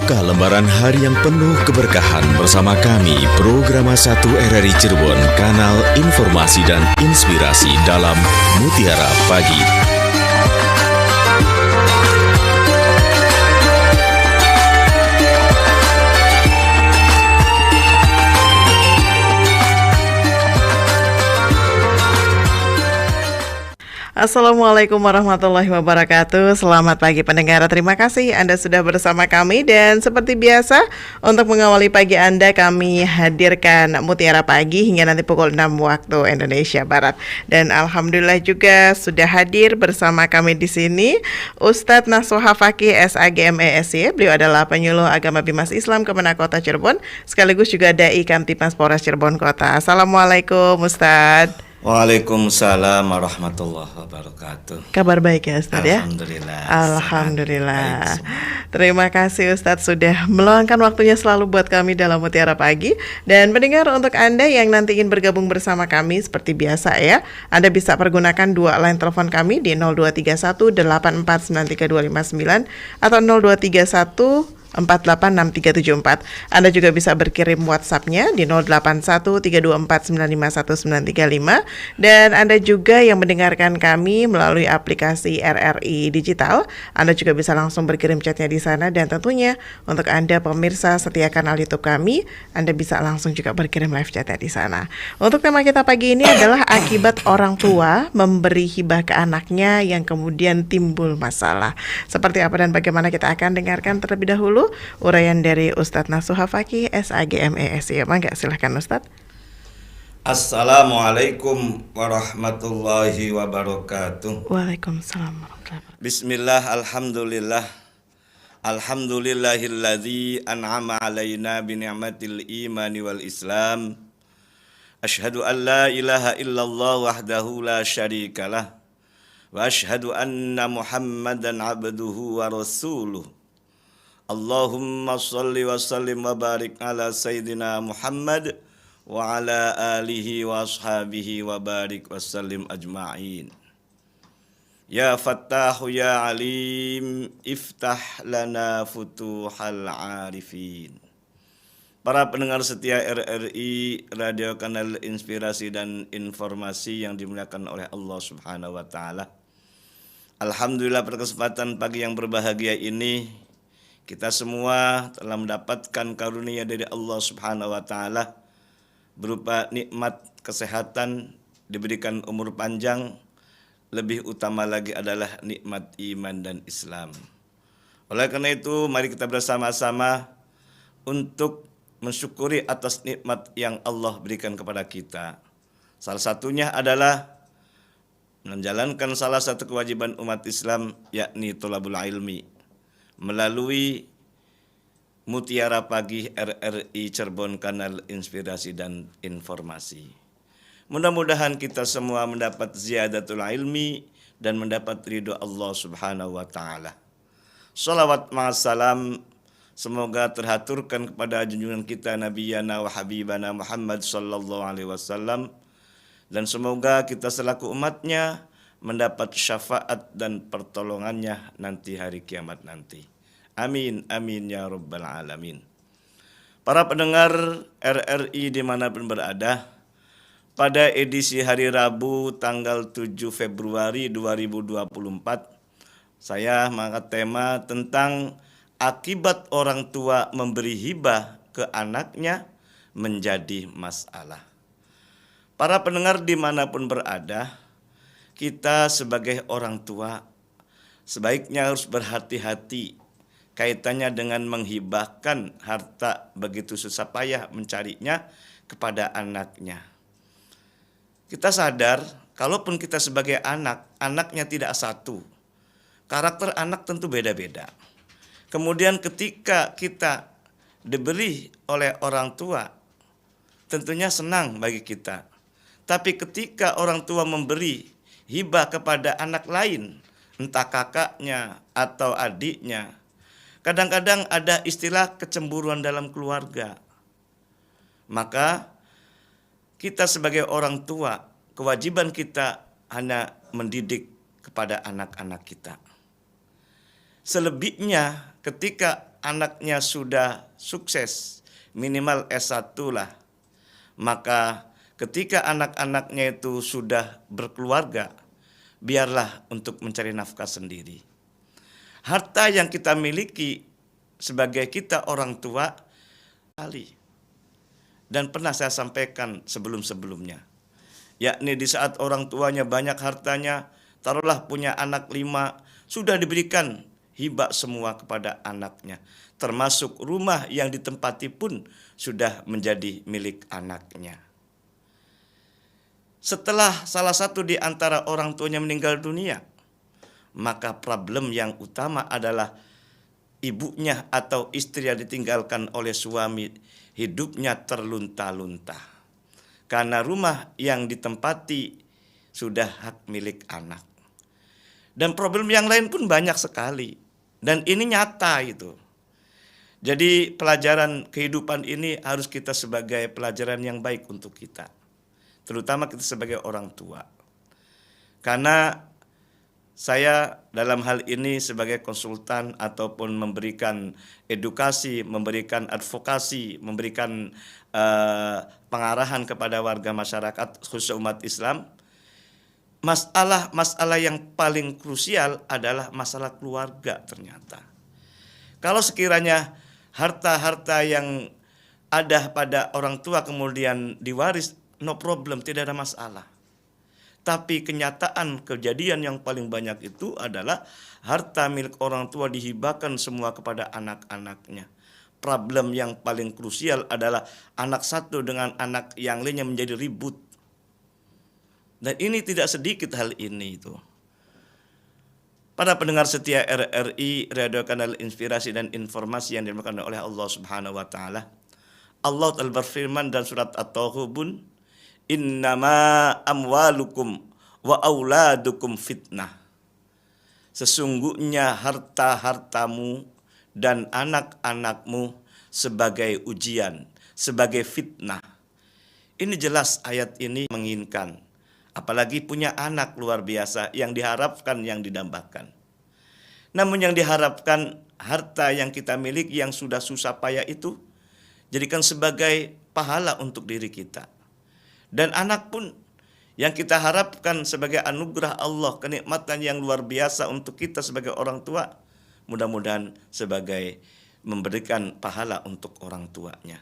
Buka lembaran hari yang penuh keberkahan bersama kami, Programa 1 RRI Cirebon, Kanal Informasi dan Inspirasi dalam Mutiara Pagi. Assalamualaikum warahmatullahi wabarakatuh. Selamat pagi pendengar. Terima kasih Anda sudah bersama kami. Dan seperti biasa, untuk mengawali pagi Anda, kami hadirkan Mutiara Pagi hingga nanti pukul 6 waktu Indonesia Barat. Dan Alhamdulillah juga sudah hadir bersama kami di sini Ustadz Nasuha Fakih SAGMESY. Beliau adalah penyuluh agama Bimas Islam Kemenak Kota Cirebon, sekaligus juga Dai Kamtipmas Polres Cirebon Kota. Assalamualaikum Ustadz. Waalaikumsalam warahmatullahi wabarakatuh. Kabar baik ya Ustadz ya? Alhamdulillah. Alhamdulillah. Terima kasih Ustadz sudah meluangkan waktunya selalu buat kami dalam Mutiara Pagi. Dan pendengar, untuk Anda yang nanti ingin bergabung bersama kami seperti biasa ya, Anda bisa pergunakan dua line telepon kami di 0231 8493 259 atau 0231 486374. Anda juga bisa berkirim WhatsApp-nya di 081324951935. Dan Anda juga yang mendengarkan kami melalui aplikasi RRI Digital, Anda juga bisa langsung berkirim chatnya di sana. Dan tentunya untuk Anda pemirsa setia kanal YouTube kami, Anda bisa langsung juga berkirim live chatnya di sana. Untuk tema kita pagi ini adalah akibat orang tua memberi hibah ke anaknya yang kemudian timbul masalah. Seperti apa dan bagaimana, kita akan dengarkan terlebih dahulu uraian dari Ustadz Nasuha Fakih SAGMESY. Mangga, silahkan Ustadz. Assalamualaikum warahmatullahi wabarakatuh. Waalaikumsalam warahmatullahi wabarakatuh. Bismillah, alhamdulillah. Alhamdulillahilladzi an'ama alaina bi ni'matil imani wal islam. Asyhadu an la ilaha illallah wahdahu la syarikalah. Wa asyhadu anna Muhammadan abduhu wa rasuluh. Allahumma salli wa sallim wa barik ala Sayyidina Muhammad wa ala alihi wa ashabihi wa barik wa sallim ajma'in. Ya Fattahu ya Alim, iftah lana futuhal arifin. Para pendengar setia RRI, Radio Kanal Inspirasi dan Informasi yang dimuliakan oleh Allah Subhanahu wa Ta'ala. Alhamdulillah, pada kesempatan pagi yang berbahagia ini, kita semua telah mendapatkan karunia dari Allah Subhanahu wa Ta'ala berupa nikmat kesehatan, diberikan umur panjang, lebih utama lagi adalah nikmat iman dan Islam. Oleh karena itu, mari kita bersama-sama untuk mensyukuri atas nikmat yang Allah berikan kepada kita. Salah satunya adalah menjalankan salah satu kewajiban umat Islam, yakni thalabul ilmi, melalui Mutiara Pagi RRI Cirebon, Kanal Inspirasi dan Informasi. Mudah-mudahan kita semua mendapat ziyadatul ilmi dan mendapat ridho Allah Subhanahu wa Ta'ala. Salawat ma'assalam semoga terhaturkan kepada junjungan kita Nabiyana wa Habibana Muhammad sallallahu alaihi wasallam, dan semoga kita selaku umatnya mendapat syafaat dan pertolongannya nanti hari kiamat nanti. Amin, amin ya rabbal alamin. Para pendengar RRI dimanapun berada, pada edisi hari Rabu tanggal 7 Februari 2024, saya mengangkat tema tentang akibat orang tua memberi hibah ke anaknya menjadi masalah. Para pendengar dimanapun berada, kita sebagai orang tua sebaiknya harus berhati-hati kaitannya dengan menghibahkan harta begitu susah payah mencarinya kepada anaknya. Kita sadar, kalaupun kita sebagai anak, anaknya tidak satu. Karakter anak tentu beda-beda. Kemudian ketika kita diberi oleh orang tua, tentunya senang bagi kita. Tapi ketika orang tua memberi hibah kepada anak lain, entah kakaknya atau adiknya, kadang-kadang ada istilah kecemburuan dalam keluarga. Maka kita sebagai orang tua, kewajiban kita hanya mendidik kepada anak-anak kita. Selebihnya ketika anaknya sudah sukses, minimal S1 lah, maka ketika anak-anaknya itu sudah berkeluarga, biarlah untuk mencari nafkah sendiri. Harta yang kita miliki sebagai kita orang tua, dan pernah saya sampaikan sebelum-sebelumnya, yakni di saat orang tuanya banyak hartanya, taruhlah punya anak 5, sudah diberikan hibah semua kepada anaknya, termasuk rumah yang ditempati pun sudah menjadi milik anaknya. Setelah salah satu di antara orang tuanya meninggal dunia, maka problem yang utama adalah ibunya atau istri yang ditinggalkan oleh suami hidupnya terlunta-lunta. Karena rumah yang ditempati sudah hak milik anak. Dan problem yang lain pun banyak sekali. Dan ini nyata itu. Jadi pelajaran kehidupan ini harus kita sebagai pelajaran yang baik untuk kita. Terutama kita sebagai orang tua. Karena saya dalam hal ini sebagai konsultan ataupun memberikan edukasi, memberikan advokasi, memberikan pengarahan kepada warga masyarakat khusus umat Islam, masalah yang paling krusial adalah masalah keluarga ternyata. Kalau sekiranya harta-harta yang ada pada orang tua kemudian diwaris, no problem, tidak ada masalah. Tapi kenyataan kejadian yang paling banyak itu adalah harta milik orang tua dihibahkan semua kepada anak-anaknya. Problem yang paling krusial adalah anak satu dengan anak yang lainnya menjadi ribut. Dan ini tidak sedikit hal ini itu. Para pendengar setia RRI, Radio Kanal Inspirasi dan Informasi yang dimuliakan oleh Allah Subhanahu wa taala. Allah telah berfirman dalam surat At-Taghabun, innama amwalukum wa auladukum fitnah. Sesungguhnya harta-hartamu dan anak-anakmu sebagai ujian, sebagai fitnah. Ini jelas ayat ini menginginkan. Apalagi punya anak luar biasa yang diharapkan, yang didambakan. Namun yang diharapkan harta yang kita miliki yang sudah susah payah itu jadikan sebagai pahala untuk diri kita. Dan anak pun yang kita harapkan sebagai anugerah Allah, kenikmatan yang luar biasa untuk kita sebagai orang tua, mudah-mudahan sebagai memberikan pahala untuk orang tuanya.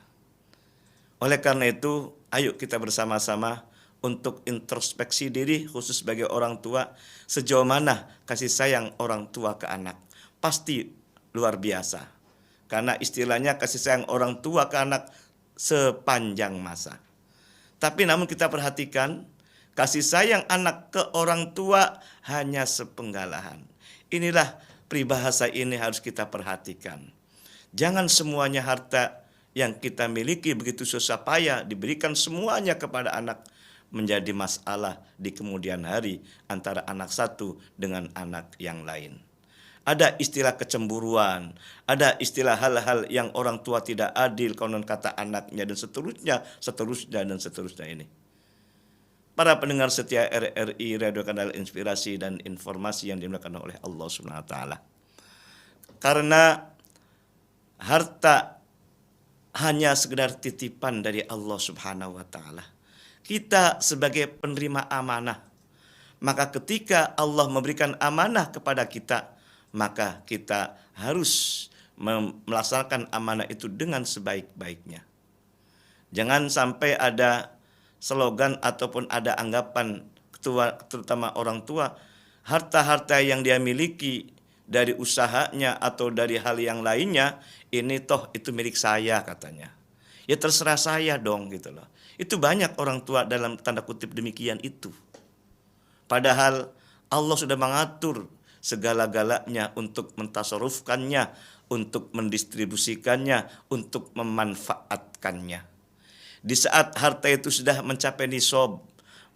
Oleh karena itu, ayo kita bersama-sama untuk introspeksi diri khusus sebagai orang tua, sejauh mana kasih sayang orang tua ke anak. Pasti luar biasa. Karena istilahnya kasih sayang orang tua ke anak sepanjang masa. Tapi namun kita perhatikan, kasih sayang anak ke orang tua hanya sepenggalahan. Inilah peribahasa ini harus kita perhatikan. Jangan semuanya harta yang kita miliki begitu susah payah diberikan semuanya kepada anak, menjadi masalah di kemudian hari antara anak satu dengan anak yang lain. Ada istilah kecemburuan, ada istilah hal-hal yang orang tua tidak adil, konon kata anaknya, dan seterusnya ini. Para pendengar setia RRI, Radio Kanal Inspirasi dan Informasi yang dimuliakan oleh Allah Subhanahu wa taala. Karena harta hanya sekedar titipan dari Allah Subhanahu wa taala. Kita sebagai penerima amanah, maka ketika Allah memberikan amanah kepada kita, maka kita harus melaksanakan amanah itu dengan sebaik-baiknya. Jangan sampai ada slogan ataupun ada anggapan ketua, terutama orang tua, harta-harta yang dia miliki dari usahanya atau dari hal yang lainnya, ini toh itu milik saya katanya. Ya terserah saya dong gitu loh. Itu banyak orang tua dalam tanda kutip demikian itu. Padahal Allah sudah mengatur segala-galanya untuk mentasarufkannya, untuk mendistribusikannya, untuk memanfaatkannya. Di saat harta itu sudah mencapai nisab,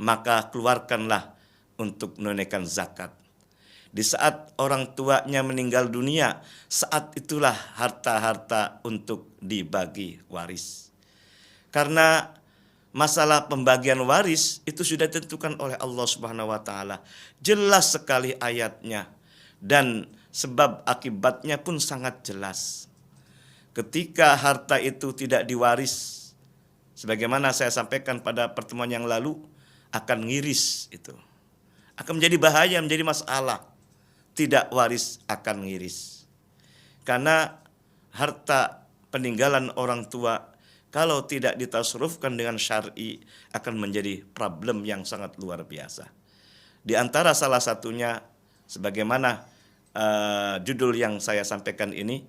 maka keluarkanlah untuk menunaikan zakat. Di saat orang tuanya meninggal dunia, saat itulah harta-harta untuk dibagi waris. Karena masalah pembagian waris itu sudah ditentukan oleh Allah Subhanahu wa taala. Jelas sekali ayatnya dan sebab akibatnya pun sangat jelas. ketika harta itu tidak diwaris, sebagaimana saya sampaikan pada pertemuan yang lalu, akan ngiris itu. Akan menjadi bahaya, menjadi masalah. Tidak waris akan ngiris. Karena harta peninggalan orang tua kalau tidak ditasarrufkan dengan syar'i akan menjadi problem yang sangat luar biasa. Di antara salah satunya sebagaimana judul yang saya sampaikan ini,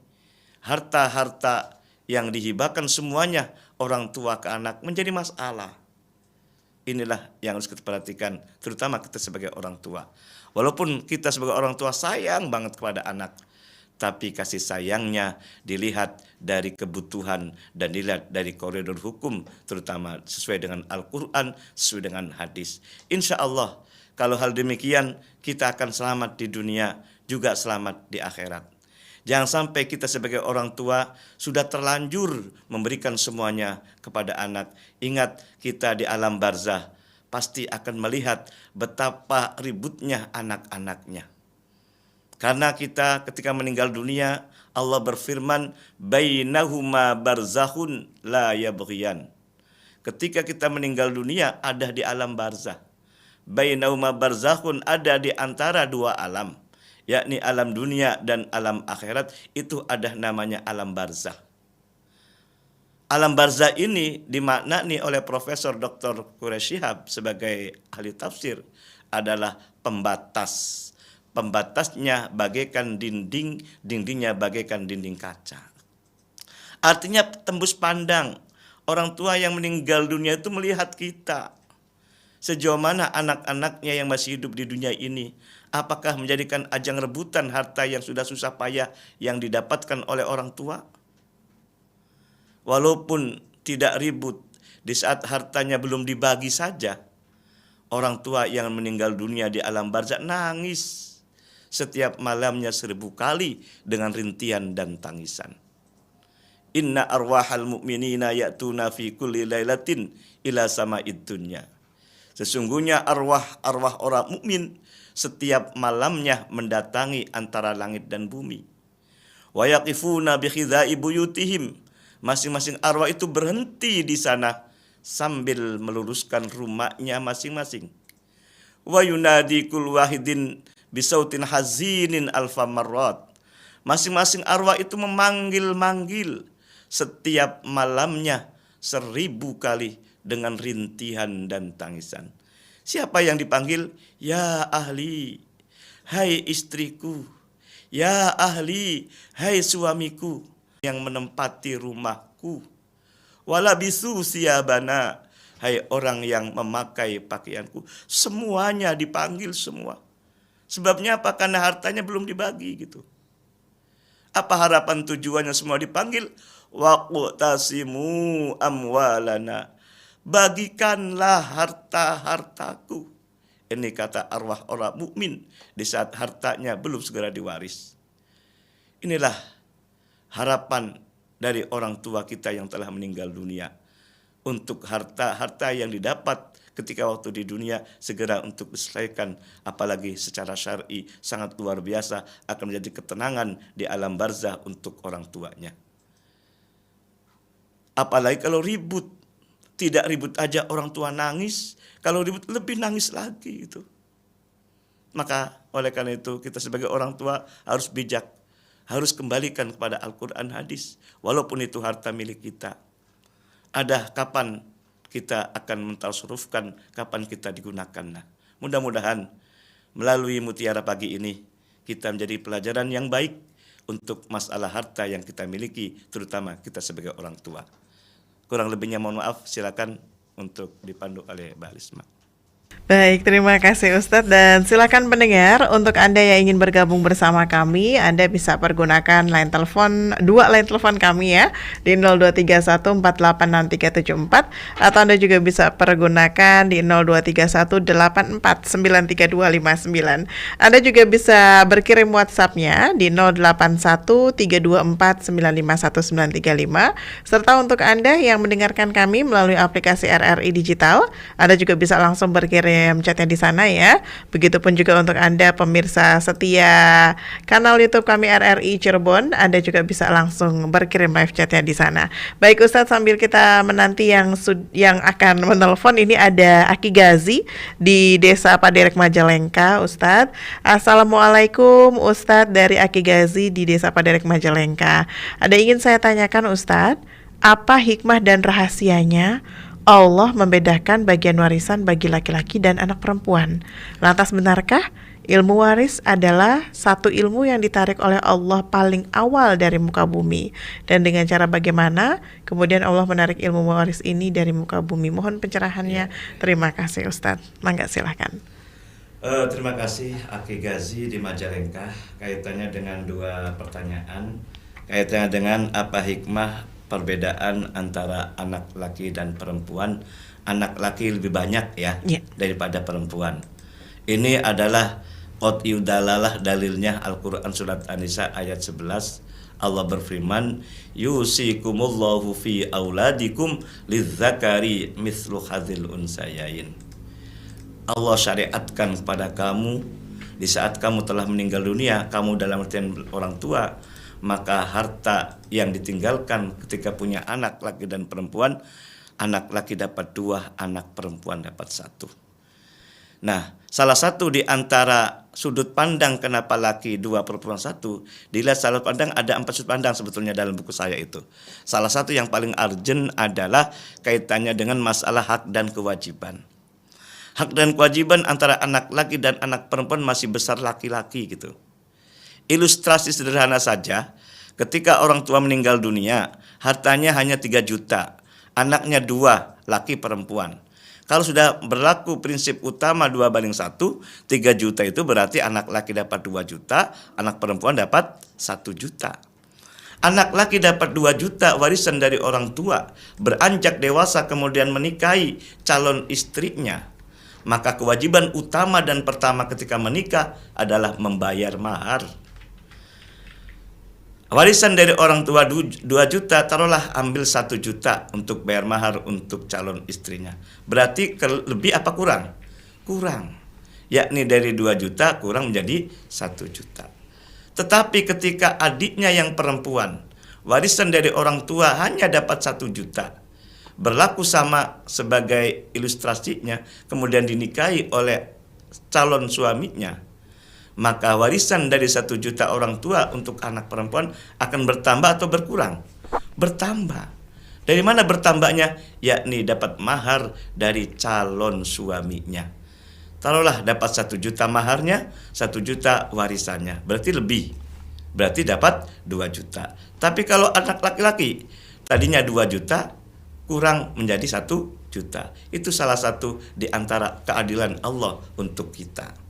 harta-harta yang dihibahkan semuanya orang tua ke anak menjadi masalah. Inilah yang harus kita perhatikan, terutama kita sebagai orang tua. Walaupun kita sebagai orang tua sayang banget kepada anak, tapi kasih sayangnya dilihat dari kebutuhan dan dilihat dari koridor hukum, terutama sesuai dengan Al-Quran, sesuai dengan hadis. Insya Allah, kalau hal demikian, kita akan selamat di dunia, juga selamat di akhirat. Jangan sampai kita sebagai orang tua sudah terlanjur memberikan semuanya kepada anak. Ingat, kita di alam barzah pasti akan melihat betapa ributnya anak-anaknya. Karena kita ketika meninggal dunia, Allah berfirman, bainahuma barzakhun la yabghiyan. Ketika kita meninggal dunia, ada di alam barzah. Bainahuma barzakhun, ada di antara dua alam, yakni alam dunia dan alam akhirat, itu ada namanya alam barzah. Alam barzah ini dimaknai oleh Profesor Dr. Quraish Shihab sebagai ahli tafsir adalah pembatas. Pembatasnya bagaikan dinding, dindingnya bagaikan dinding kaca. Artinya tembus pandang. Orang tua yang meninggal dunia itu melihat kita. Sejauh mana anak-anaknya yang masih hidup di dunia ini, apakah menjadikan ajang rebutan harta yang sudah susah payah yang didapatkan oleh orang tua? Walaupun tidak ribut, di saat hartanya belum dibagi saja, orang tua yang meninggal dunia di alam barzakh nangis setiap malamnya 1000 kali dengan rintihan dan tangisan. Inna arwahal mu'minina ya'tuna fi kulli lailatin ila sama'id dunya. Sesungguhnya arwah orang mukmin setiap malamnya mendatangi antara langit dan bumi. Wa yaqifuna bi khidai buyutihim. Masing-masing arwah itu berhenti di sana sambil meluruskan rumahnya masing-masing. Wa yunadi kul wahidin bisautin hazinin alfa marrat. Masing-masing arwah itu memanggil-manggil setiap malamnya 1000 kali dengan rintihan dan tangisan. Siapa yang dipanggil? Ya ahli, hai istriku. Ya ahli, hai suamiku yang menempati rumahku. Walabisu siyabana, hai orang yang memakai pakaianku. Semuanya dipanggil semua. Sebabnya apa? Karena hartanya belum dibagi gitu. Apa harapan tujuannya semua dipanggil? Waqtasimu amwalana. Bagikanlah harta-hartaku. Ini kata arwah orang mukmin di saat hartanya belum segera diwaris. Inilah harapan dari orang tua kita yang telah meninggal dunia. Untuk harta-harta yang didapat ketika waktu di dunia segera untuk diselesaikan, apalagi secara syar'i sangat luar biasa akan menjadi ketenangan di alam barzah untuk orang tuanya. Apalagi kalau ribut, tidak ribut aja orang tua nangis, kalau ribut lebih nangis lagi itu. Maka oleh karena itu kita sebagai orang tua harus bijak, harus kembalikan kepada Al-Quran hadis, walaupun itu harta milik kita. Ada kapan kita akan mentasarrufkan, kapan kita digunakan. Nah, mudah-mudahan melalui Mutiara pagi ini kita menjadi pelajaran yang baik untuk masalah harta yang kita miliki, terutama kita sebagai orang tua. Kurang lebihnya mohon maaf, silakan untuk dipandu oleh Mbak Lisma. Baik, terima kasih Ustadz, dan silakan pendengar, untuk Anda yang ingin bergabung bersama kami, Anda bisa pergunakan line telepon, 2 line telepon kami ya, di 0231486374, atau Anda juga bisa pergunakan di 0231849329. Anda juga bisa berkirim WhatsApp-nya di 081324951935, serta untuk Anda yang mendengarkan kami melalui aplikasi RRI Digital, Anda juga bisa langsung berkirim berkirim chatnya di sana ya. Begitupun juga untuk Anda pemirsa setia kanal YouTube kami RRI Cirebon, Anda juga bisa langsung berkirim live chatnya di sana. Baik Ustadz, sambil kita menanti yang akan menelpon, ini ada Aki Gazi di Desa Paderek Majalengka, Ustadz. Assalamualaikum Ustadz, dari Aki Gazi di Desa Paderek Majalengka. Ada ingin saya tanyakan Ustadz, apa hikmah dan rahasianya Allah membedakan bagian warisan bagi laki-laki dan anak perempuan? Lantas benarkah ilmu waris adalah satu ilmu yang ditarik oleh Allah paling awal dari muka bumi? Dan dengan cara bagaimana kemudian Allah menarik ilmu waris ini dari muka bumi? Mohon pencerahannya. Terima kasih Ustadz. Mangga silahkan. Terima kasih Aki Gazi di Majalengka. Kaitannya dengan dua pertanyaan. Kaitannya dengan apa hikmah perbedaan antara anak laki dan perempuan. Anak laki lebih banyak daripada perempuan. Ini adalah qat'iyyu dalalah, dalilnya Al-Quran surat An-Nisa ayat 11. Allah berfirman, yusikumullahu fi auladikum lidzakari mithlu hadzil unsayain. Allah syariatkan kepada kamu di saat kamu telah meninggal dunia, kamu dalam artian orang tua, maka harta yang ditinggalkan ketika punya anak laki dan perempuan, anak laki dapat 2, anak perempuan dapat 1. Nah, salah satu di antara sudut pandang kenapa laki 2 perempuan 1, dilihat salah pandang ada 4 sudut pandang sebetulnya dalam buku saya itu. Salah satu yang paling urgent adalah kaitannya dengan masalah hak dan kewajiban. Hak dan kewajiban antara anak laki dan anak perempuan masih besar laki-laki gitu. Ilustrasi sederhana saja, ketika orang tua meninggal dunia, hartanya hanya 3 juta, anaknya 2, laki perempuan. Kalau sudah berlaku prinsip utama 2/1, 3 juta itu berarti anak laki dapat 2 juta, anak perempuan dapat 1 juta. Anak laki dapat 2 juta warisan dari orang tua, beranjak dewasa kemudian menikahi calon istrinya. Maka kewajiban utama dan pertama ketika menikah adalah membayar mahar. Warisan dari orang tua 2 juta, taruhlah ambil 1 juta untuk bayar mahar untuk calon istrinya. Berarti lebih apa kurang? Kurang. Yakni dari 2 juta kurang menjadi 1 juta. Tetapi ketika adiknya yang perempuan, warisan dari orang tua hanya dapat 1 juta. Berlaku sama sebagai ilustrasinya, kemudian dinikahi oleh calon suaminya. Maka warisan dari 1 juta orang tua untuk anak perempuan akan bertambah atau berkurang? Bertambah. Dari mana bertambahnya? Yakni dapat mahar dari calon suaminya. Taruhlah dapat 1 juta maharnya, 1 juta warisannya. Berarti lebih. Berarti dapat 2 juta. Tapi kalau anak laki-laki, tadinya 2 juta, kurang menjadi 1 juta. Itu salah satu di antara keadilan Allah untuk kita.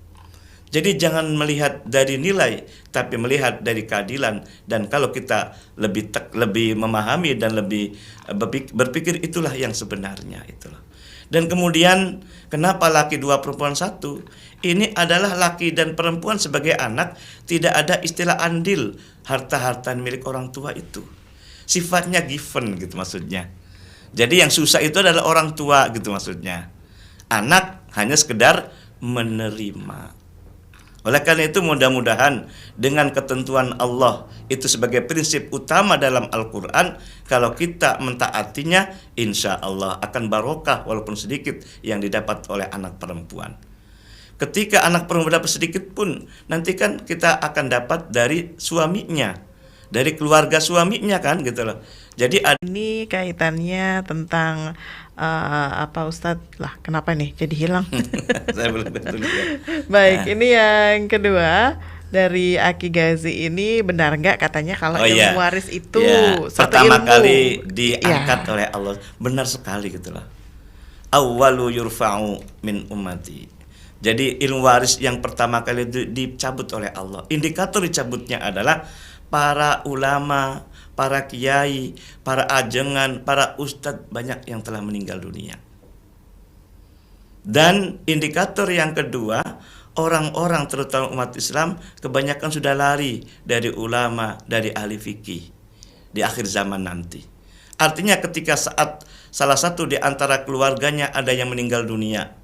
Jadi jangan melihat dari nilai, tapi melihat dari keadilan. Dan kalau kita lebih memahami dan lebih berpikir, itulah yang sebenarnya itulah. Dan kemudian kenapa laki 2 perempuan 1? Ini adalah laki dan perempuan sebagai anak, tidak ada istilah andil harta-harta milik orang tua itu. Sifatnya given gitu maksudnya. Jadi yang susah itu adalah orang tua gitu maksudnya. Anak hanya sekedar menerima. Oleh karena itu mudah-mudahan dengan ketentuan Allah itu sebagai prinsip utama dalam Al-Quran, kalau kita mentaatinya, insya Allah akan barokah walaupun sedikit yang didapat oleh anak perempuan. Ketika anak perempuan dapat sedikit pun, nanti kan kita akan dapat dari suaminya, dari keluarga suaminya kan gitu loh. Jadi ini kaitannya tentang apa Ustadz? Lah kenapa nih jadi hilang? Saya belum betul ya. Baik, ini yang kedua dari Aki Gazi ini, benar nggak katanya kalau ilmu waris itu satu pertama ilmu kali diangkat oleh Allah? Benar sekali gitu loh. Awwalu yurfa'u min ummati. Jadi ilmu waris yang pertama kali dicabut oleh Allah. Indikator dicabutnya adalah para ulama, para kiai, para ajengan, para ustadz banyak yang telah meninggal dunia. Dan indikator yang kedua, orang-orang terutama umat Islam kebanyakan sudah lari dari ulama, dari ahli fikih di akhir zaman nanti. Artinya ketika saat salah satu di antara keluarganya ada yang meninggal dunia,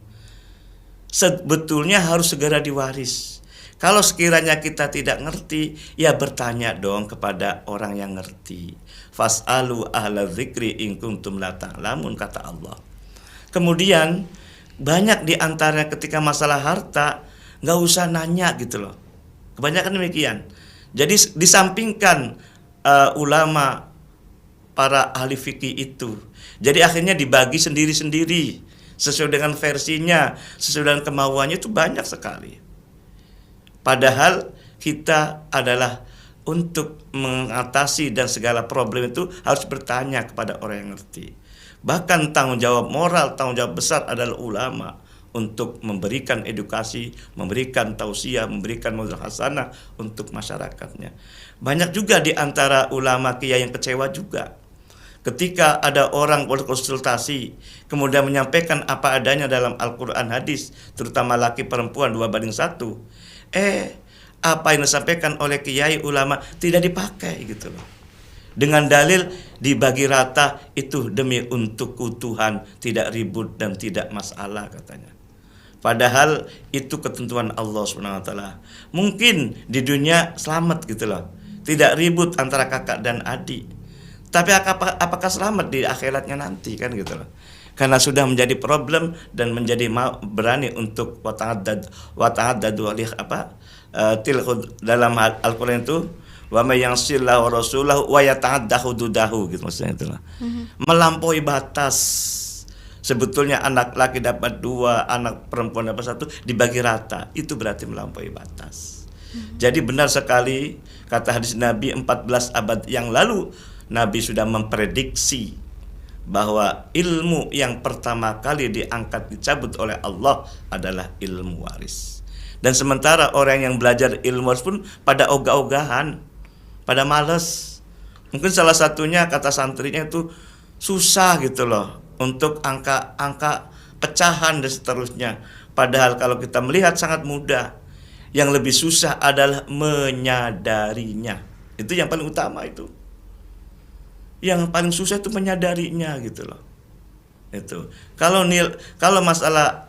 sebetulnya harus segera diwaris. Kalau sekiranya kita tidak ngerti, ya bertanya dong kepada orang yang ngerti. Fas'alu ahla dzikri in kuntum la ta'lamun, kata Allah. Kemudian banyak di antara ketika masalah harta nggak usah nanya gitu loh. Kebanyakan demikian. Jadi disampingkan ulama, para ahli fikih itu. Jadi akhirnya dibagi sendiri-sendiri sesuai dengan versinya, sesuai dengan kemauannya, itu banyak sekali. Padahal kita adalah untuk mengatasi dan segala problem itu harus bertanya kepada orang yang ngerti. Bahkan tanggung jawab moral, tanggung jawab besar adalah ulama untuk memberikan edukasi, memberikan tausiah, memberikan modal hasanah untuk masyarakatnya. Banyak juga di antara ulama kiai yang kecewa juga. Ketika ada orang berkonsultasi, kemudian menyampaikan apa adanya dalam Al-Quran hadis, terutama laki perempuan 2:1, apa yang disampaikan oleh kiai ulama tidak dipakai gitu loh. Dengan dalil dibagi rata itu demi untuk keutuhan, tidak ribut dan tidak masalah katanya. Padahal itu ketentuan Allah SWT. Mungkin di dunia selamat gitu loh, tidak ribut antara kakak dan adik. Tapi apakah selamat di akhiratnya nanti kan gitu loh. Karena sudah menjadi problem dan menjadi berani untuk wata'addadu dalam Al-Qur'an itu wa may ya'sillahu wa rasulahu wa yata'adda hududahu gitu maksudnya itulah. Melampaui batas. Sebetulnya anak laki dapat 2, anak perempuan dapat 1, dibagi rata. Itu berarti melampaui batas. Jadi benar sekali kata hadis Nabi 14 abad yang lalu, Nabi sudah memprediksi bahwa ilmu yang pertama kali diangkat dicabut oleh Allah adalah ilmu waris. Dan sementara orang yang belajar ilmu waris pun pada ogah-ogahan, pada malas. Mungkin salah satunya kata santrinya itu susah gitu loh untuk angka pecahan dan seterusnya. Padahal kalau kita melihat sangat mudah. Yang lebih susah adalah menyadarinya. Itu yang paling utama itu. Yang paling susah itu menyadarinya gitu loh. Itu. Kalau masalah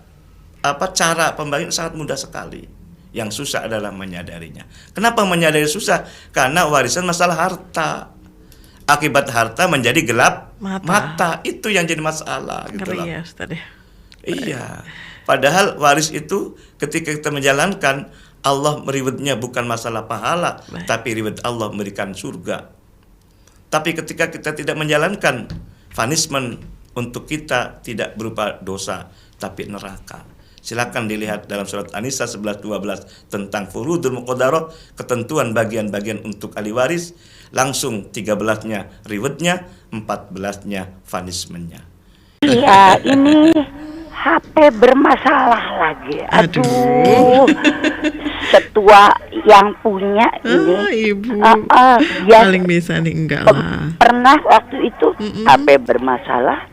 cara pembagian sangat mudah sekali. Yang susah adalah menyadarinya. Kenapa menyadari susah? Karena warisan masalah harta. Akibat harta menjadi gelap mata. Itu yang jadi masalah gitu loh. Ya, Ustaz, ya. Iya. Padahal waris itu ketika kita menjalankan, Allah ribetnya bukan masalah pahala, tapi ribet Allah memberikan surga. Tapi ketika kita tidak menjalankan, punishment untuk kita tidak berupa dosa, tapi neraka. Silakan dilihat dalam surat An-Nisa 11-12 tentang furudul muqaddarah, ketentuan bagian-bagian untuk ahli waris, langsung 13-nya ribetnya, 14-nya punishment-nya. Iya, ini HP bermasalah lagi. Aduh. Setua yang punya ini. Ibu. Ya, Paling bisa nih enggak lah. pernah waktu itu HP bermasalah.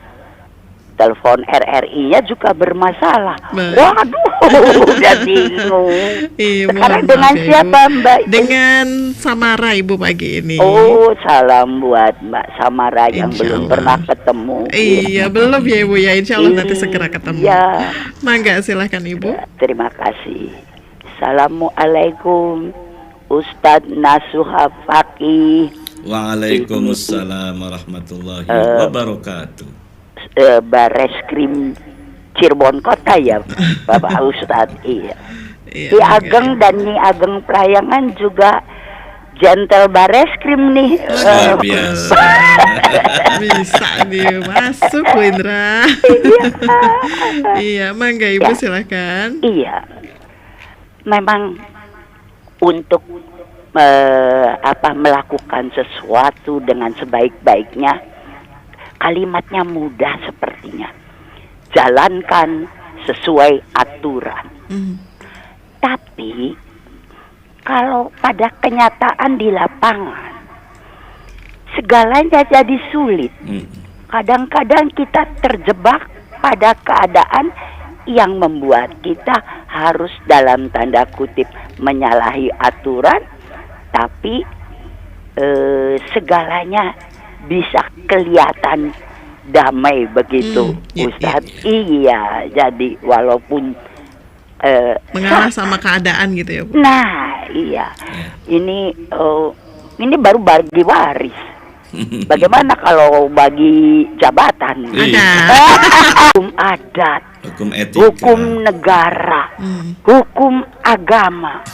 Telepon RRI-nya juga bermasalah. Waduh, udah bingung. Sekarang dengan siapa, Mbak? Dengan Samara Ibu pagi ini. Oh, salam buat Mbak Samara yang belum pernah ketemu. Iya, belum ya Ibu ya. Insya Allah nanti segera ketemu. Iya. Mangga silahkan Ibu. Ya, terima kasih. Assalamualaikum Ustadz Nasuha Fakih. Waalaikumsalam warahmatullahi wabarakatuh. Bareskrim Cirebon Kota ya Bapak Ustadz. Iya. Iya, Ki Ageng dan Nyi Ageng Prayangan juga gentle bareskrim nih. Luar biasa. Bisa nih masuk Bu Indra. Iya, mangga Ibu silahkan. Iya. Memang untuk melakukan sesuatu dengan sebaik-baiknya, kalimatnya mudah sepertinya. Jalankan sesuai aturan. Tapi kalau pada kenyataan di lapangan, segalanya jadi sulit. Kadang-kadang kita terjebak pada keadaan yang membuat kita harus dalam tanda kutip menyalahi aturan, tapi segalanya bisa kelihatan damai begitu, Ustadz. Iya, jadi walaupun mengalah sama keadaan gitu ya, Bu. Nah, iya. Ini baru bagi waris. Bagaimana kalau bagi jabatan? Ada. Hukum adat, Hukum etika. hukum negara, hukum agama.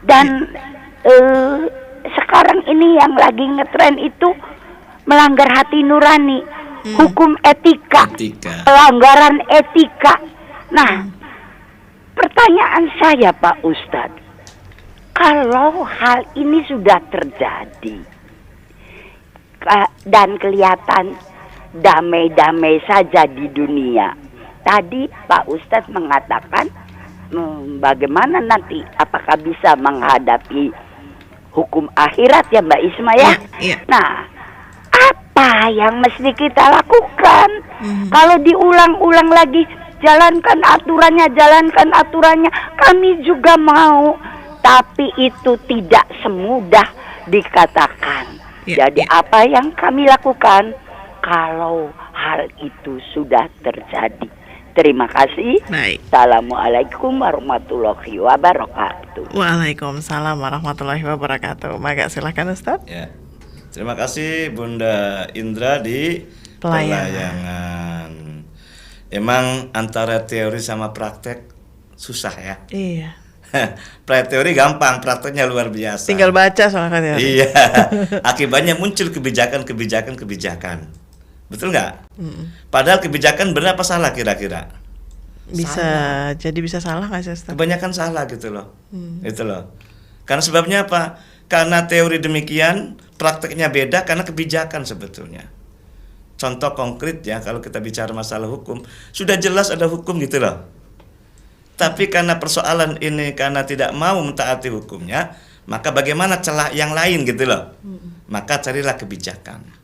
Dan sekarang ini yang lagi ngetren itu melanggar hati nurani, hukum etika, pelanggaran etika. Nah, pertanyaan saya Pak Ustadz, kalau hal ini sudah terjadi dan kelihatan damai-damai saja di dunia. Tadi Pak Ustadz mengatakan bagaimana nanti, apakah bisa menghadapi hukum akhirat ya Mbak Isma ya? Iya. Nah, apa yang mesti kita lakukan? Kalau diulang-ulang lagi, jalankan aturannya, kami juga mau. Tapi itu tidak semudah dikatakan. Jadi apa yang kami lakukan kalau hal itu sudah terjadi? Terima kasih. Baik. Assalamualaikum warahmatullahi wabarakatuh. Waalaikumsalam warahmatullahi wabarakatuh. Maka silakan Ustaz. Ya. Terima kasih Bunda Indra di Pelayangan. Emang antara teori sama praktek susah ya. Iya. Teori gampang, prakteknya luar biasa. Tinggal baca soalnya kan ya. Iya. Akibatnya muncul kebijakan. Betul nggak? Padahal kebijakan benar apa salah kira-kira? Jadi bisa salah nggak sih Ustaz? Kebanyakan salah gitu loh. Itu loh. Karena sebabnya apa? Karena teori demikian, prakteknya beda karena kebijakan sebetulnya. Contoh konkret ya, kalau kita bicara masalah hukum, sudah jelas ada hukum gitu loh. Tapi karena persoalan ini karena tidak mau mentaati hukumnya, maka bagaimana celah yang lain gitu loh. Maka carilah kebijakan.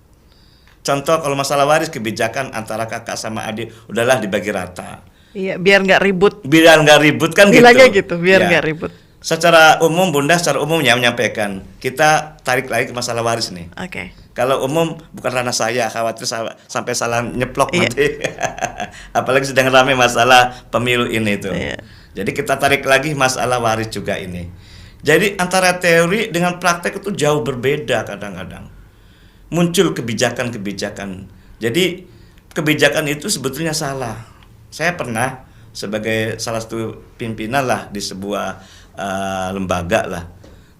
Contoh kalau masalah waris, kebijakan antara kakak sama adik udahlah dibagi rata. Iya, biar nggak ribut. Biar nggak ribut kan Bilangnya gitu. gitu, biar Ya. nggak ribut. Secara umum Bunda secara umumnya menyampaikan, kita tarik lagi ke masalah waris nih. Oke. Kalau umum bukan ranah saya, khawatir sampai salah nyeplok nanti. Apalagi sedang ramai masalah pemilu ini tuh. Iya. Jadi kita tarik lagi masalah waris juga ini. Jadi antara teori dengan praktek itu jauh berbeda kadang-kadang. Muncul kebijakan-kebijakan. Jadi kebijakan itu sebetulnya salah. Saya pernah sebagai salah satu pimpinan lah di sebuah lembaga lah.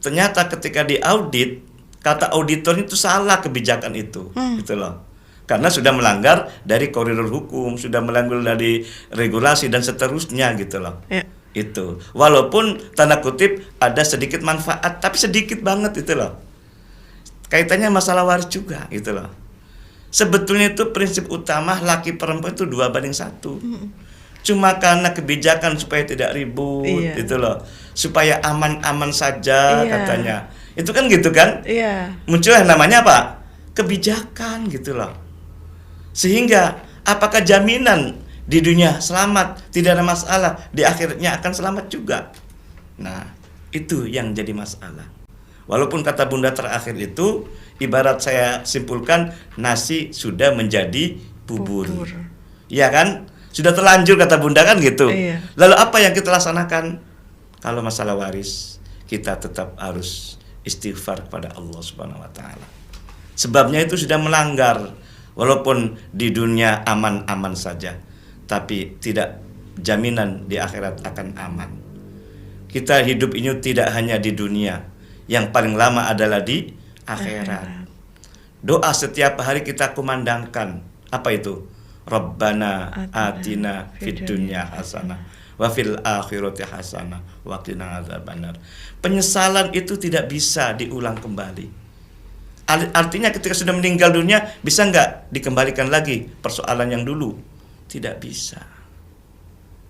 Ternyata ketika diaudit, kata auditor itu salah kebijakan itu, gitu loh. Karena sudah melanggar dari koridor hukum, sudah melanggar dari regulasi dan seterusnya gitu loh. Ya. Itu. Walaupun tanda kutip ada sedikit manfaat, tapi sedikit banget itu loh. Kaitannya masalah waris juga gitu loh. Sebetulnya itu prinsip utama laki perempuan itu 2:1. Cuma karena kebijakan supaya tidak ribut gitu loh. Supaya aman-aman saja katanya. Itu kan gitu kan? Iya. Muncullah namanya apa? Kebijakan gitu loh. Sehingga apakah jaminan di dunia selamat, tidak ada masalah, di akhirnya akan selamat juga. Nah, itu yang jadi masalah. Walaupun kata Bunda terakhir itu ibarat saya simpulkan nasi sudah menjadi bubur. Iya kan? Sudah terlanjur kata Bunda kan gitu. Iya. Lalu apa yang kita laksanakan? Kalau masalah waris, kita tetap harus istighfar kepada Allah Subhanahu wa taala. Sebabnya itu sudah melanggar. Walaupun di dunia aman-aman saja, tapi tidak jaminan di akhirat akan aman. Kita hidup ini tidak hanya di dunia, yang paling lama adalah di akhirat. Doa setiap hari kita kumandangkan, apa itu? Rabbana atina fid dunya hasanah wa fil akhirati hasanah wa qina adzabannar. Penyesalan itu tidak bisa diulang kembali. Artinya ketika sudah meninggal dunia, bisa nggak dikembalikan lagi persoalan yang dulu? Tidak bisa.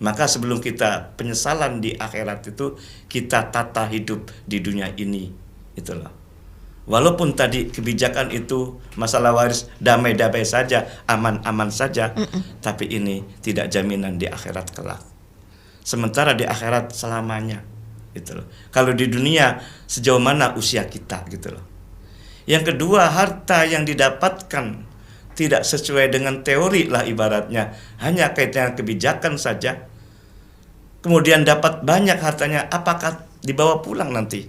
Maka sebelum kita penyesalan di akhirat itu, kita tata hidup di dunia ini. Itulah. Walaupun tadi kebijakan itu masalah waris damai-damai saja, aman-aman saja, tapi ini tidak jaminan di akhirat kelak. Sementara di akhirat selamanya, gitu loh. Kalau di dunia sejauh mana usia kita, gitu loh. Yang kedua, harta yang didapatkan tidak sesuai dengan teori lah ibaratnya, hanya kaitan kebijakan saja. kemudian dapat banyak hartanya, apakah dibawa pulang nanti?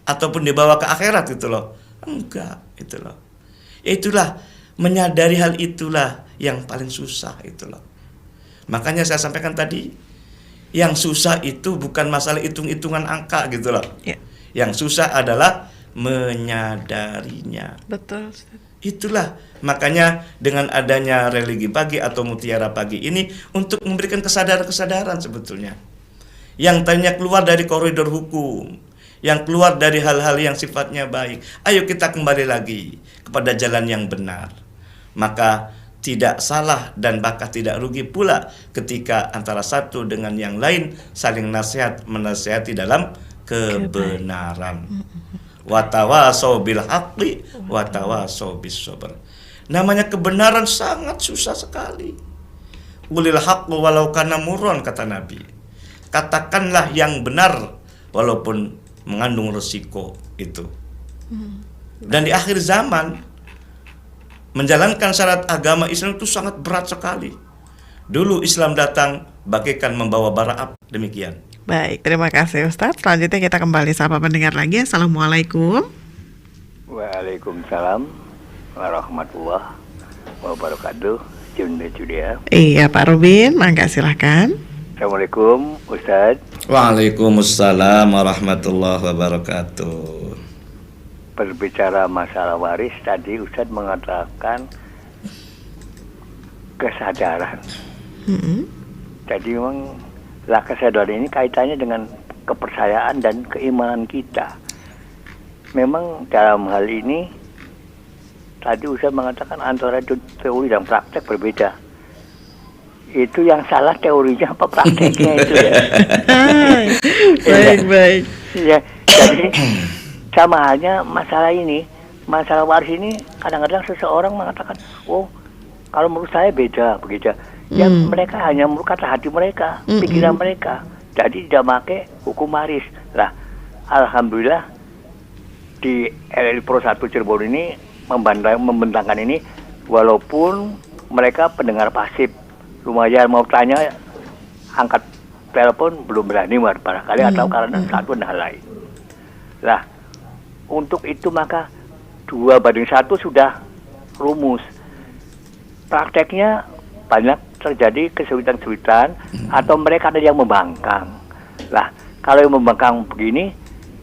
Ataupun dibawa ke akhirat gitu loh? Enggak, itu loh. Itulah, menyadari hal itulah yang paling susah itu loh. Makanya saya sampaikan tadi, yang susah itu bukan masalah hitung-hitungan angka gitu loh. Ya. Yang susah adalah menyadarinya. Betul, Ustaz. Itulah makanya dengan adanya religi pagi atau mutiara pagi ini untuk memberikan kesadaran-kesadaran sebetulnya. Yang tadinya keluar dari koridor hukum, yang keluar dari hal-hal yang sifatnya baik. Ayo kita kembali lagi kepada jalan yang benar. Maka tidak salah dan bahkan tidak rugi pula ketika antara satu dengan yang lain saling menasihati dalam kebenaran. Watawasau bil haqqi watawasau bis sabr. Namanya kebenaran sangat susah sekali. Ulil haqqu walau kana murran, kata Nabi. Katakanlah yang benar walaupun mengandung resiko itu. Dan di akhir zaman menjalankan syarat agama Islam itu sangat berat sekali. Dulu Islam datang bagaikan membawa bara api. Demikian. Baik, terima kasih Ustadz. Selanjutnya kita kembali sapa pendengar lagi. Assalamualaikum. Waalaikumsalam warahmatullahi wabarakatuh. Judia. Iya Pak Rubin, mangga silahkan. Assalamualaikum Ustadz. Waalaikumsalam warahmatullahi wabarakatuh. Berbicara masalah waris tadi Ustadz mengatakan kesadaran. Jadi memang lah kesadaran ini kaitannya dengan kepercayaan dan keimanan kita. Memang dalam hal ini tadi Ustaz mengatakan antara teori dan praktek berbeda. Itu yang salah teorinya apa prakteknya itu ya. Baik. Ya, jadi sama halnya masalah ini, masalah waris ini kadang-kadang seseorang mengatakan, oh kalau menurut saya beda begitu. Ya mereka hanya menurut kata hati mereka, pikiran mereka. Jadi tidak pakai hukum waris. Lah, alhamdulillah di RRI Pro 1 Cirebon ini membentangkan ini, walaupun mereka pendengar pasif, lumayan mau tanya, angkat telepon belum berani barangkali atau karena satu dan hal lain. Lah, untuk itu maka 2:1 sudah rumus. Prakteknya banyak terjadi kesulitan-kesulitan atau mereka ada yang membangkang. Lah, kalau yang membangkang begini,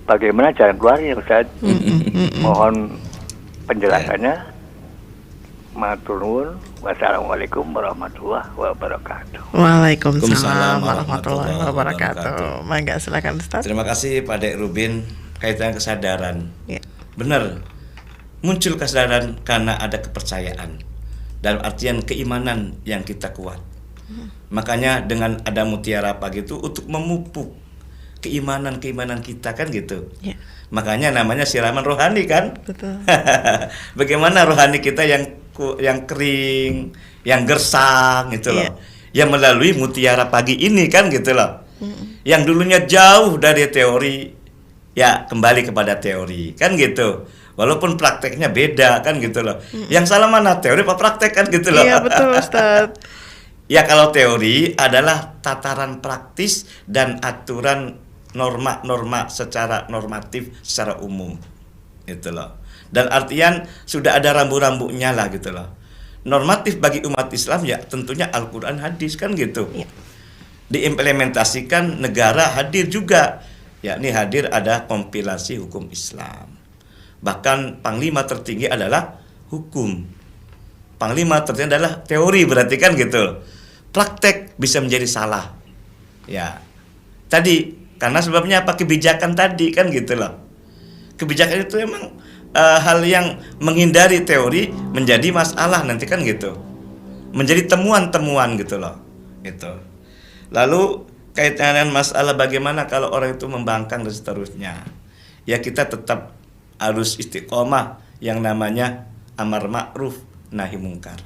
bagaimana jalan keluarnya, Ustaz? Mohon penjelasannya. Matur nuwun. Wassalamualaikum warahmatullahi wabarakatuh. Waalaikumsalam warahmatullahi wabarakatuh. Mangga silakan Ustaz. Terima kasih Pak Dek Rubin. Kaitan kesadaran. Ya. Benar. Muncul kesadaran karena ada kepercayaan. Dalam artian keimanan yang kita kuat. Makanya dengan ada mutiara pagi itu untuk memupuk keimanan kita kan gitu. Ya. Makanya namanya siraman rohani kan. Betul. Bagaimana rohani kita yang kering, yang gersang gitu loh. Yang melalui mutiara pagi ini kan gitu loh. Yang dulunya jauh dari teori, ya kembali kepada teori kan gitu. Walaupun prakteknya beda kan gitu loh. Yang salah mana, teori apa praktek kan gitu loh. Iya betul Ustaz. Ya kalau teori adalah tataran praktis dan aturan norma-norma secara normatif secara umum. Gitu loh. Dan artian sudah ada rambu-rambunya lah gitu loh. Normatif bagi umat Islam ya tentunya Al-Quran, hadis kan gitu. Ya. Diimplementasikan negara hadir juga. Yakni hadir ada kompilasi hukum Islam. Bahkan panglima tertinggi adalah hukum. Panglima tertinggi adalah teori berarti kan gitu. Praktek bisa menjadi salah. Ya. Tadi karena sebabnya apa, kebijakan tadi kan gitu loh. Kebijakan itu emang hal yang menghindari teori menjadi masalah nanti kan gitu. Menjadi temuan-temuan gitu loh. Gitu. Lalu kaitan dengan masalah bagaimana kalau orang itu membangkang dan seterusnya. Ya kita tetap harus istiqomah yang namanya amar ma'ruf nahi mungkar.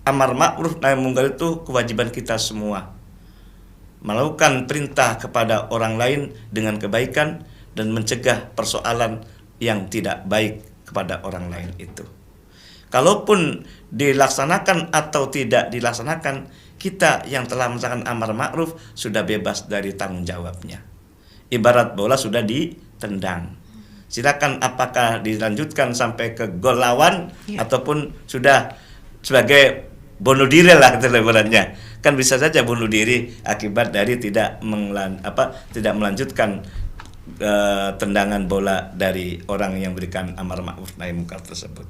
Amar ma'ruf nahi mungkar itu kewajiban kita semua. Melakukan perintah kepada orang lain dengan kebaikan dan mencegah persoalan yang tidak baik kepada orang lain itu. Kalaupun dilaksanakan atau tidak dilaksanakan, kita yang telah melaksanakan amar ma'ruf sudah bebas dari tanggung jawabnya. Ibarat bola sudah ditendang. Silakan apakah dilanjutkan sampai ke gol lawan ataupun sudah sebagai bunuh diri lah ibaratnya. Kan bisa saja bunuh diri akibat dari tidak melanjutkan tendangan bola dari orang yang berikan amar ma'ruf nahi munkar tersebut.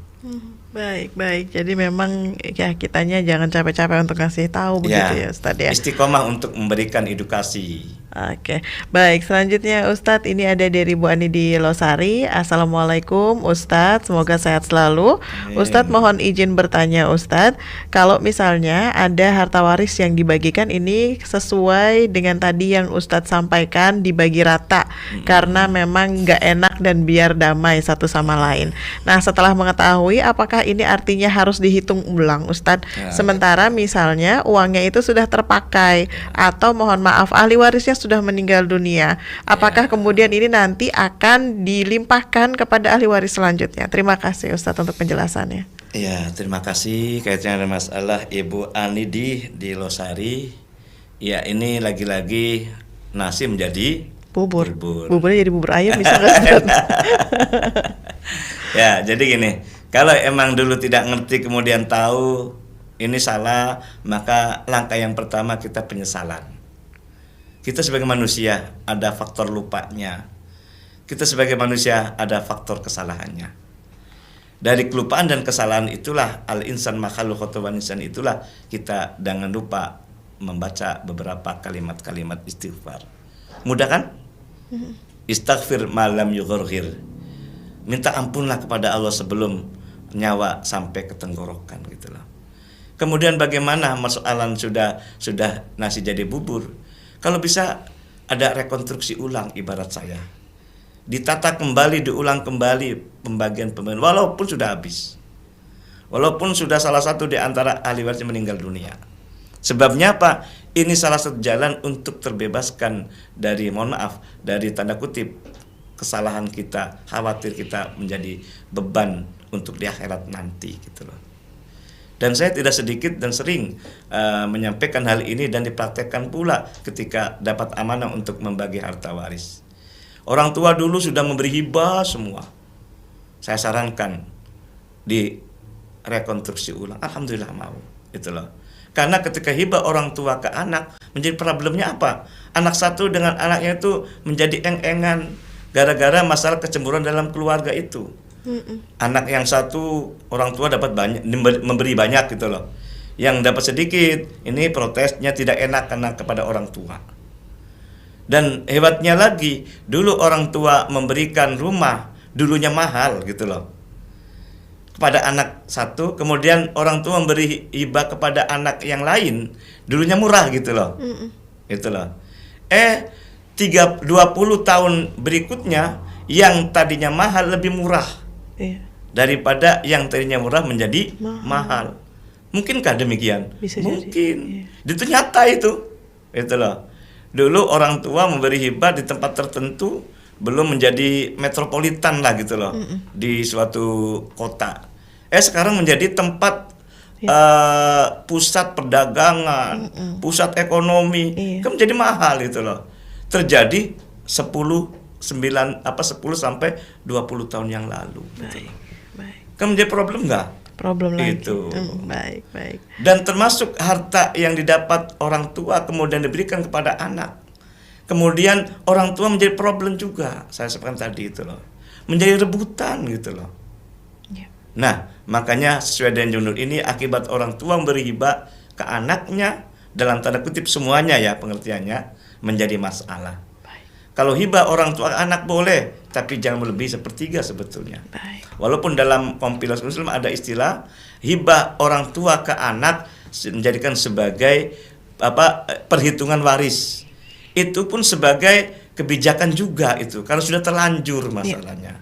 Baik. Jadi memang ya kitanya jangan capek-capek untuk ngasih tahu begitu ya Ustadz ya. Istiqomah untuk memberikan edukasi. Oke, baik. Selanjutnya Ustadz, ini ada dari Bu Ani di Losari. Assalamualaikum Ustadz, semoga sehat selalu. Ustadz mohon izin bertanya Ustadz, kalau misalnya ada harta waris yang dibagikan ini sesuai dengan tadi yang Ustadz sampaikan, dibagi rata karena memang nggak enak dan biar damai satu sama lain. Nah, setelah mengetahui, apakah ini artinya harus dihitung ulang Ustadz? Sementara misalnya uangnya itu sudah terpakai atau mohon maaf ahli warisnya sudah meninggal dunia, apakah kemudian ini nanti akan dilimpahkan kepada ahli waris selanjutnya? Terima kasih Ustadz untuk penjelasannya. Ya, terima kasih. Kaitannya dengan masalah Ibu Ani di Losari. Ya, ini lagi-lagi nasi menjadi bubur. Buburnya jadi bubur ayam bisa nggak Ustadz? Ya, jadi gini, kalau emang dulu tidak ngerti kemudian tahu ini salah, maka langkah yang pertama kita penyesalan. Kita sebagai manusia ada faktor lupanya. Kita sebagai manusia ada faktor kesalahannya. Dari kelupaan dan kesalahan itulah al-insan makhluk khotoban insan, itulah kita jangan lupa membaca beberapa kalimat-kalimat istighfar. Mudah kan? Istaghfir malam yughorghir. Minta ampunlah kepada Allah sebelum nyawa sampai ke tenggorokan gitu loh. Kemudian bagaimana persoalan sudah nasi jadi bubur? Kalau bisa ada rekonstruksi ulang ibarat saya. Ditata kembali, diulang kembali pembagian walaupun sudah habis. Walaupun sudah salah satu di antara ahli waris meninggal dunia. Sebabnya apa? Ini salah satu jalan untuk terbebaskan dari, mohon maaf, dari tanda kutip kesalahan kita, khawatir kita menjadi beban untuk di akhirat nanti gitu loh. Dan saya tidak sedikit dan sering menyampaikan hal ini dan dipraktekkan pula ketika dapat amanah untuk membagi harta waris. Orang tua dulu sudah memberi hibah semua. Saya sarankan di rekonstruksi ulang. Alhamdulillah mau, itu loh. Karena ketika hibah orang tua ke anak, menjadi problemnya apa? Anak satu dengan anaknya itu menjadi eng-engan gara-gara masalah kecemburuan dalam keluarga itu. Anak yang satu orang tua dapat banyak, memberi banyak gitu loh. Yang dapat sedikit, ini protesnya tidak enak karena kepada orang tua. Dan hebatnya lagi, dulu orang tua memberikan rumah dulunya mahal gitu loh kepada anak satu, kemudian orang tua memberi hibah kepada anak yang lain dulunya murah gitu loh. Gitu loh. 20 tahun berikutnya yang tadinya mahal lebih murah. Daripada yang tadinya murah menjadi mahal. Mungkinkah demikian? Bisa mungkin. jadi. Itu nyata itu. Itu loh. Dulu orang tua memberi hibah di tempat tertentu belum menjadi metropolitan lah gitu loh. Di suatu kota. Sekarang menjadi tempat pusat perdagangan, pusat ekonomi. Kan menjadi mahal gitu loh. Terjadi 10 sampai 20 tahun yang lalu. Baik. Kan menjadi problem nggak? Problem lagi. Itu. Baik. Dan termasuk harta yang didapat orang tua kemudian diberikan kepada anak. Kemudian orang tua menjadi problem juga. Saya sebutkan tadi itu loh. Menjadi rebutan gitu loh. Nah, makanya sesuai dengan junur ini akibat orang tua memberi hibah ke anaknya dalam tanda kutip semuanya ya pengertiannya menjadi masalah. Kalau hibah orang tua anak boleh, tapi jangan melebihi sepertiga sebetulnya. Baik. Walaupun dalam kompilasi Muslim ada istilah hibah orang tua ke anak menjadikan sebagai perhitungan waris. Itu pun sebagai kebijakan juga itu, karena sudah terlanjur masalahnya.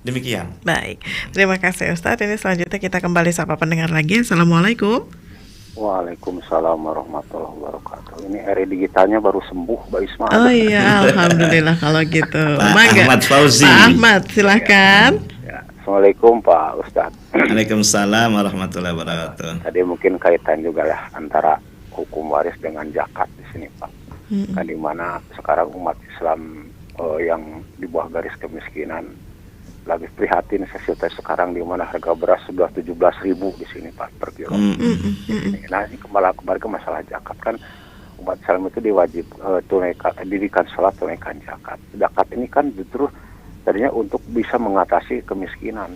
Demikian. Baik. Terima kasih Ustadz. Ini selanjutnya kita kembali sapa pendengar lagi. Assalamualaikum. Waalaikumsalam warahmatullahi wabarakatuh. Ini RI digitalnya baru sembuh, Mbak Isma. Oh iya, alhamdulillah kalau gitu. Pak Ahmad Fauzi. Pak Ahmad, silakan. Ya, Assalamualaikum Pak Ustadz. Waalaikumsalam warahmatullahi wabarakatuh. Tadi mungkin kaitan juga lah antara hukum waris dengan zakat di sini Pak. Kan di mana sekarang umat Islam yang di bawah garis kemiskinan lagi prihatin sesuatu sekarang di mana harga beras sudah 17.000 di sini Pak per kilo. Nah ini kembali ke masalah zakat kan umat Islam itu diwajib dirikan sholat tunaikan zakat. Zakat ini kan justru tadinya untuk bisa mengatasi kemiskinan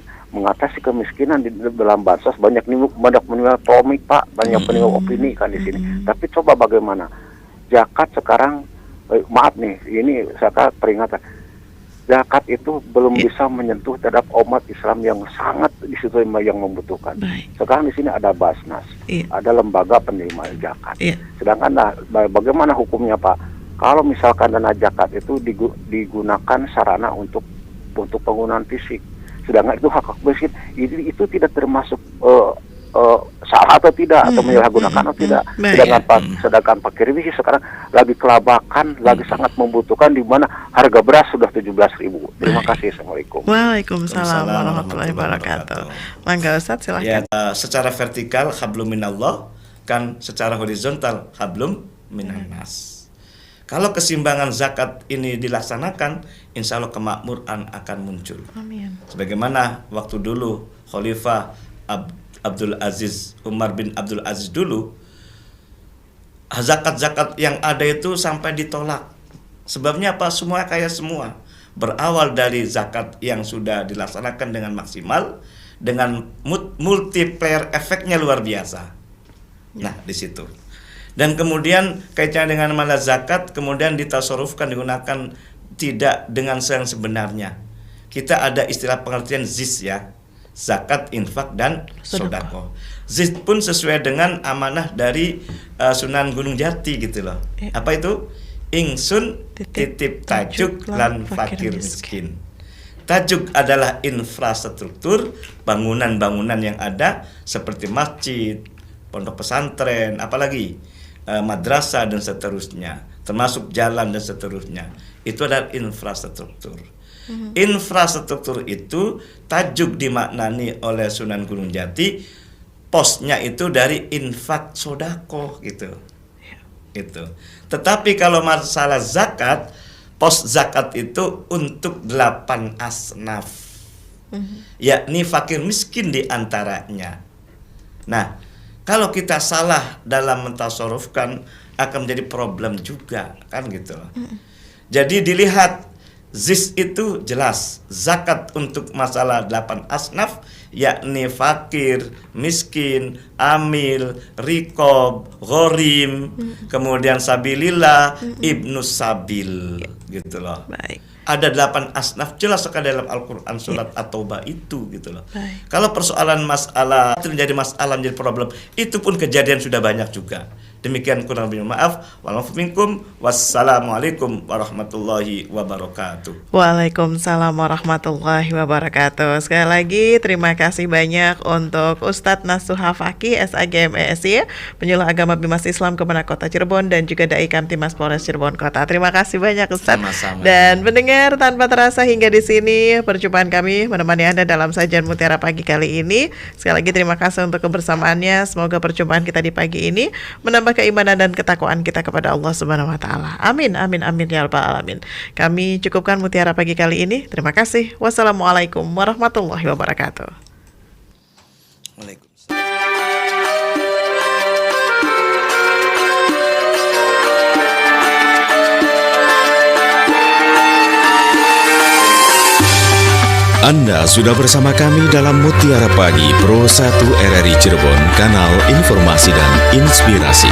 di dalam bansos banyak menimpa polemik Pak, banyak menimpa opini kan di sini. Tapi coba bagaimana zakat sekarang maaf nih, ini saya peringatan. Zakat itu belum bisa menyentuh terhadap umat Islam yang sangat di situ yang membutuhkan. Sekarang di sini ada Basnas, ada lembaga penerima zakat. Sedangkan bagaimana hukumnya Pak? Kalau misalkan dana zakat itu digunakan sarana untuk penggunaan fisik, sedangkan itu hak miskin, itu tidak termasuk salah atau tidak atau menyalahgunakan atau tidak. Sedangkan Pak Kirwisi sekarang lagi kelabakan, lagi sangat membutuhkan di mana harga beras sudah 17.000. Terima kasih. Assalamualaikum. Waalaikumsalam warahmatullahi wabarakatuh. Mangga Ustaz silahkan. Ya, secara vertikal hablum minallah, kan secara horizontal hablum minannas. Kalau keseimbangan zakat ini dilaksanakan, insya Allah kemakmuran akan muncul. Amin. Sebagaimana waktu dulu Khalifah Abdul Aziz, Umar bin Abdul Aziz dulu, zakat-zakat yang ada itu sampai ditolak. Sebabnya apa? Semua kaya semua. Berawal dari zakat yang sudah dilaksanakan dengan maksimal, dengan multiplier efeknya luar biasa. Nah, di situ. Dan kemudian kaitannya dengan malah zakat kemudian ditasarufkan, digunakan tidak dengan yang sebenarnya. Kita ada istilah pengertian ZIS ya, zakat, infak, dan sodako. ZIS pun sesuai dengan amanah dari Sunan Gunung Jati gitu loh. Apa itu? Ingsun titip tajuk lan fakir miskin. Tajuk adalah infrastruktur, bangunan-bangunan yang ada seperti masjid, pondok pesantren, apalagi madrasah dan seterusnya, termasuk jalan dan seterusnya. Itu adalah infrastruktur. Infrastruktur itu tajuk dimaknani oleh Sunan Gunung Jati, posnya itu dari infak sodako gitu. Itu. Tetapi kalau masalah zakat, pos zakat itu untuk 8 asnaf, yakni fakir miskin diantaranya. Nah, kalau kita salah dalam mentasarufkan akan menjadi problem juga, kan gitu loh. Jadi dilihat ZIS itu jelas zakat untuk masalah 8 asnaf, yakni fakir, miskin, amil, rikob, ghorim, kemudian sabilillah, ibnu sabil, gitu loh. Baik. Ada 8 asnaf jelas sekali dalam Al-Quran surat At-Taubah itu gitu loh. Kalau persoalan masalah terjadi masalah menjadi problem, itu pun kejadian sudah banyak juga. Demikian kurang lebih maaf. Wassalamualaikum warahmatullahi wabarakatuh. Waalaikumsalam warahmatullahi wabarakatuh. Sekali lagi terima kasih banyak untuk Ustadz Nasuha Fakih SAG MSI, penyuluh agama Bimas Islam Kemenak Kota Cirebon, dan juga Dai Kamtimas Polres Cirebon Kota. Terima kasih banyak Ustadz. Sama-sama. Dan pendengar, tanpa terasa hingga di sini perjumpaan kami menemani Anda dalam sajian Mutiara Pagi kali ini. Sekali lagi terima kasih untuk kebersamaannya. Semoga perjumpaan kita di pagi ini menambah keimanan dan ketakwaan kita kepada Allah Subhanahu wa taala. Amin amin amin ya rabbal alamin. Kami cukupkan Mutiara Pagi kali ini. Terima kasih. Wassalamualaikum warahmatullahi wabarakatuh. Waalaikumsalam. Anda sudah bersama kami dalam Mutiara Pagi Pro 1 RRI Cirebon, kanal informasi dan inspirasi.